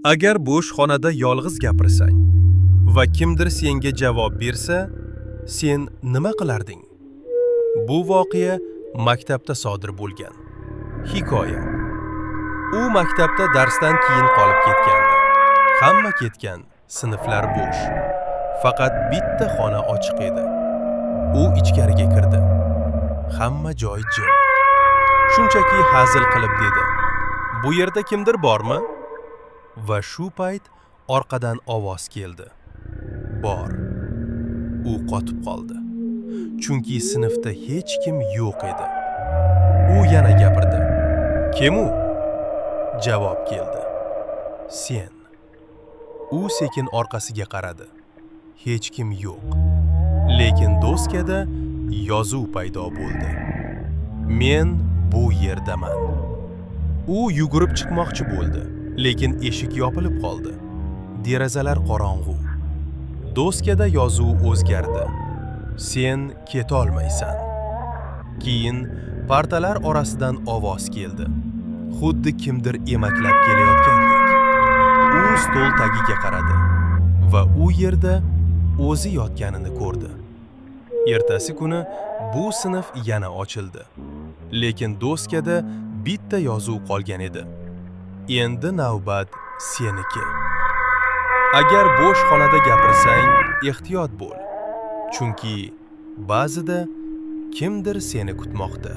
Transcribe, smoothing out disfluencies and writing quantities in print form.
Agar bo'sh xonada yolg'iz gapirsang va kimdir senga javob bersa, sen nima qilarding? Bu voqea maktabda sodir bo'lgan. Hikoya. U maktabda darsdan keyin qolib ketgandi. Hamma ketgan, sinflar bo'sh. Faqat bitta xona ochiq edi. U ichkariga kirdi. Hamma joy jim. Shunchaki hazil qilib dedi: "Bu yerda kimdir bormi?" Va shu payt orqadan ovoz keldi. Bor. U qotib qoldi. Chunki sinfda hech kim yo'q edi. U yana gapirdi. "Kim u?" Javob keldi. "Sen." U sekin orqasiga qaradi. Hech kim yo'q. Lekin doskada yozuv paydo bo'ldi. "Men bu yerdaman." U yugurib chiqmoqchi bo'ldi, lekin eshik yopilib qoldi. Derazalar qorong'u. Doskada yozuv o'zgardi. "Sen ketolmaysan." Keyin partalar orasidan ovoz keldi. Xuddi kimdir emaklab kelayotgandek. U stol tagiga qaradi va u yerda o'zi yotganini ko'rdi. Ertasi kuni bu sinf yana ochildi. Lekin doskada bitta yozuv qolgan edi. Endi navbat seniki. Agar bo'sh xonada gapirsang, ehtiyot bo'l. Chunki ba'zida kimdir seni kutmoqda.